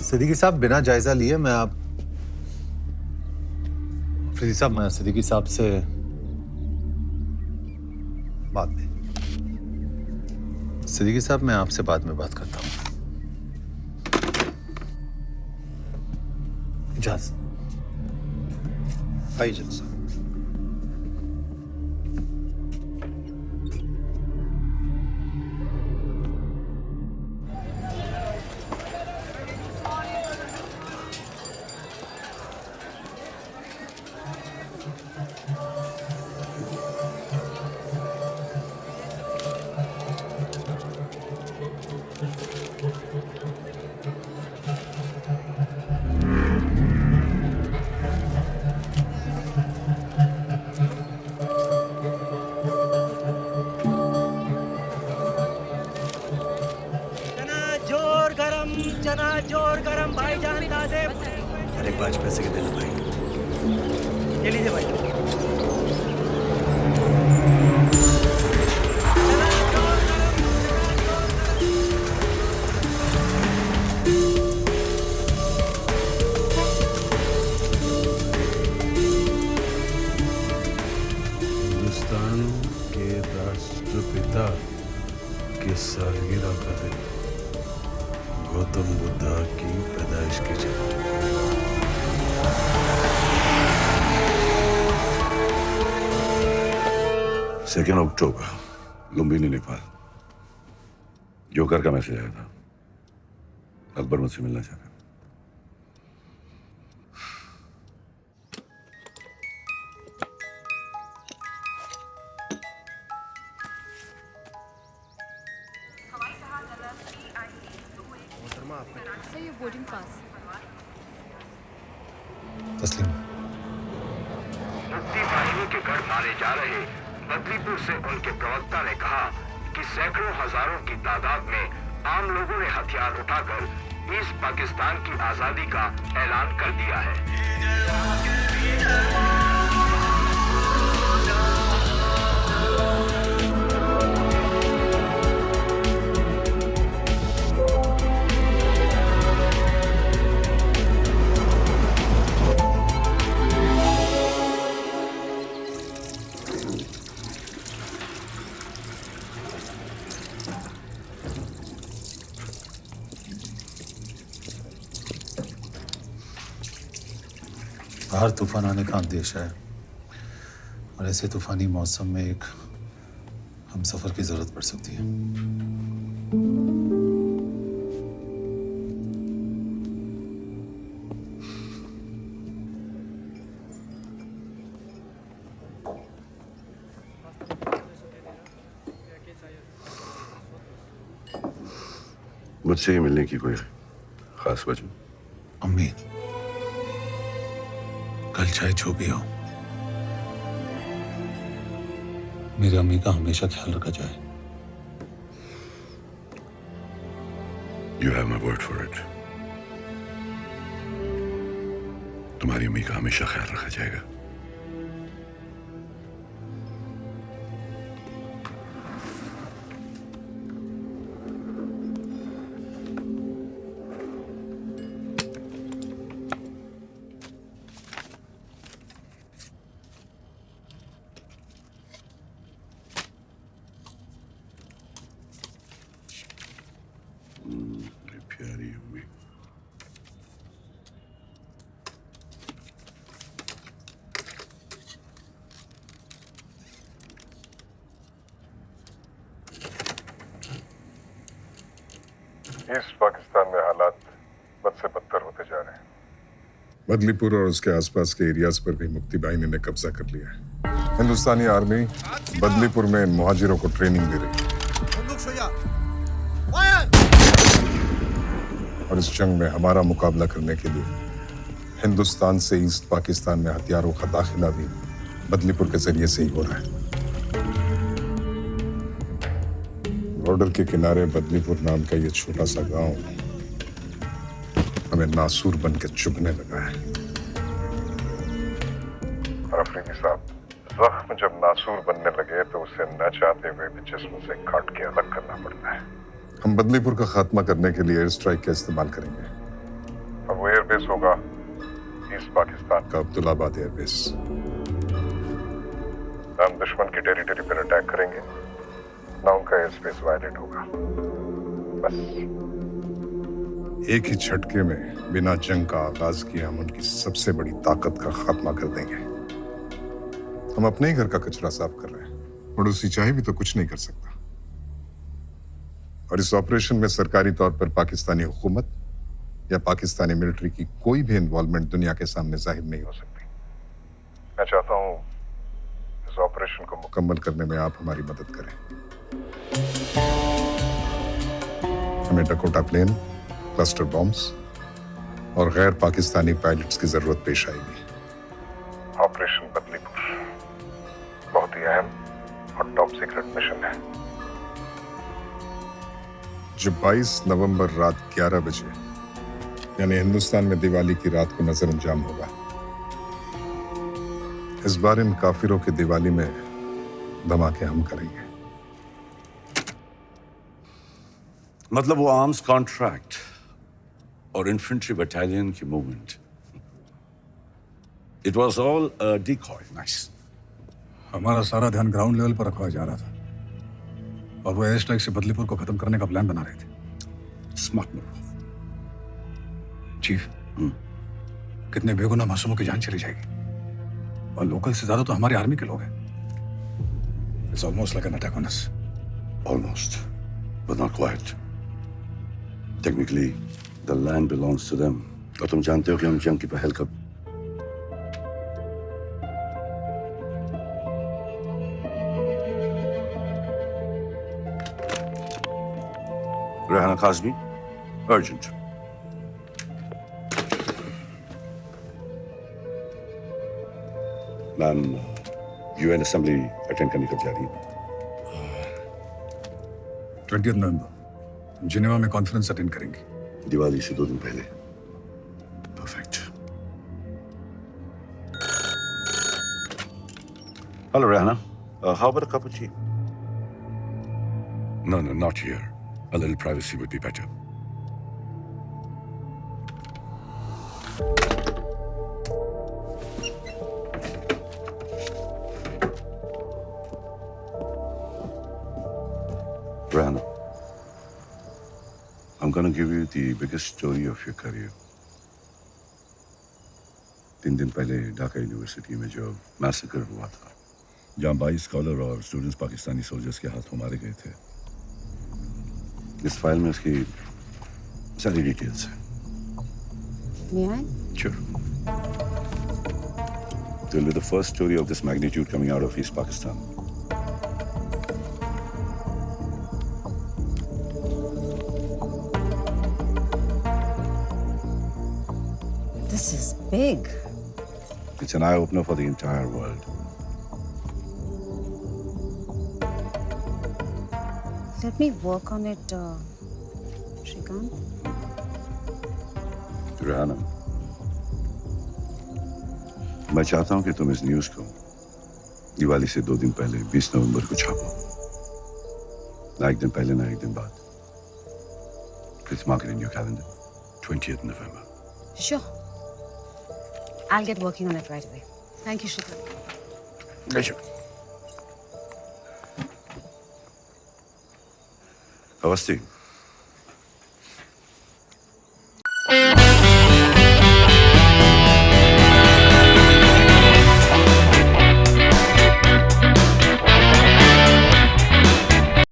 सिद्दीकी साहब, बिना जायजा लिए मैं अफरीदी साहब, मैं सिद्दीकी साहब से बाद में। सिद्दीकी साहब, मैं आपसे बाद में बात करता हूँ। इजाज़त। आइए जल्द साहब। चना जोर गरम भाईजान ताजे। अरे 5 पैसे के देना भाई। ये लीजिए भाई। हिंदुस्तान के राष्ट्रपिता की सालगिरह का दिन, गौतम बुद्धा की पैदाइश की जयंती। 2 अक्टूबर, लुम्बिनी, नेपाल। जोकर का मैसेज आया था। अकबर मुझसे मिलना चाहता है। Sir, your boarding pass. तस्लीम। मुफ्ती भाइयों के घर मारे जा रहे बदलीपुर से उनके प्रवक्ता ने कहा कि सैकड़ों हजारों की तादाद में आम लोगों ने हथियार उठाकर ईस्ट पाकिस्तान की आजादी का ऐलान कर दिया है। बाहर तूफान आने का अंदेशा है और ऐसे तूफानी मौसम में एक हम सफर की जरूरत पड़ सकती है। मुझसे ही मिलने की कोई खास वजह? अम्मी, कल चाहे जो भी हो, मेरी अम्मी का हमेशा ख्याल रखा जाए। You have my word for it. तुम्हारी अम्मी का हमेशा ख्याल रखा जाएगा। प्यारी अम्मी। ईस्ट पाकिस्तान में हालात बद से बदतर होते जा रहे हैं। बदलीपुर और उसके आसपास के एरियाज पर भी मुफ्ती बाहिनी ने कब्जा कर लिया है। हिंदुस्तानी आर्मी बदलीपुर में इन मुहाजिरों को ट्रेनिंग दे रही है और इस जंग में हमारा मुकाबला करने के लिए हिंदुस्तान से ईस्ट पाकिस्तान में हथियारों का दाखिला भी बदलीपुर के जरिए से ही हो रहा है। बॉर्डर के किनारे बदलीपुर नाम का ये छोटा सा गांव हमें नासूर बन के चुभने लगा है। और अफरीदी साहब, जख्म जब नासूर बनने लगे तो उसे न चाहते हुए भी जिस्म से काट के अलग करना पड़ता है। हम बदलीपुर का खात्मा करने के लिए एयर स्ट्राइक का इस्तेमाल करेंगे और वो एयरबेस होगा ईस्ट पाकिस्तान का अब्दुल्लाबाद एयरबेस। हम दुश्मन की टेरिटरी पर अटैक करेंगे, ना उनका एयर स्पेस वायलेट होगा। बस एक ही झटके में बिना जंग का आगाज किए हम उनकी सबसे बड़ी ताकत का खात्मा कर देंगे। हम अपने ही घर का कचरा साफ कर रहे हैं, पड़ोसी चाहे भी तो कुछ नहीं कर सकता। और इस ऑपरेशन में सरकारी तौर पर पाकिस्तानी हुकूमत या पाकिस्तानी मिलिट्री की कोई भी इन्वॉल्वमेंट दुनिया के सामने जाहिर नहीं हो सकती। मैं चाहता हूं इस ऑपरेशन को मुकम्मल करने में आप हमारी मदद करें। हमें डकोटा प्लेन, क्लस्टर बॉम्ब्स और गैर पाकिस्तानी पायलट्स की जरूरत पेश आएगी। ऑपरेशन बदलीपुर बहुत ही अहम और टॉप सीक्रेट मिशन है जो 22 नवंबर रात 11 बजे यानी हिंदुस्तान में दिवाली की रात को नजर अंजाम होगा। इस बार इन काफिरों की दिवाली में धमाके हम करेंगे। मतलब वो आर्म्स कॉन्ट्रैक्ट और इन्फेंट्री बटालियन की movement, it was all a decoy. Nice. हमारा सारा ध्यान ग्राउंड लेवल पर रखवाया जा रहा था और वो एयर स्ट्राइक से बदलीपुर को खत्म करने का प्लान बना रहे थे। Smart move. चीफ, कितने बेगुनाह मासूमों की जान चली जाएगी और लोकल से ज्यादा तो हमारी आर्मी के लोग हैं। It's almost like an attack on us. Almost, but not quite. Technically, the land belongs to them. और तुम जानते हो कि हम जंग की पहल कब Rehana Kazmi, urgent. Ma'am, UN assembly attend करने कब जा रही है? 20 नवंबर जिनेवा में कॉन्फ्रेंस अटेंड करेंगे। दिवाली से 2 दिन पहले। Perfect. Hello Rehana, how about a cup of tea? No, not here. A little privacy would be better. Rehanna, I'm going to give you the biggest story of your career. 3 दिन पहले Dhaka university में जो massacre हुआ था, जहाँ 22 scholar और students Pakistani soldiers के हाथों मारे गए थे, इस फाइल में उसकी सारी डिटेल्स हैं। May I? Sure. It will be the first story of this magnitude coming out of East Pakistan. This is big. It's an eye-opener for the entire world. Let me work on it, Shrikant. Rehana, मैं चाहता हूं कि तुम इस news को दिवाली से 2 दिन पहले 20 नवंबर को छापो। ना एक दिन पहले, ना एक दिन बाद। Please mark it in your calendar. 20th November. Sure. I'll get working on it right away. Thank you, Shrikant. Pleasure. Awasti.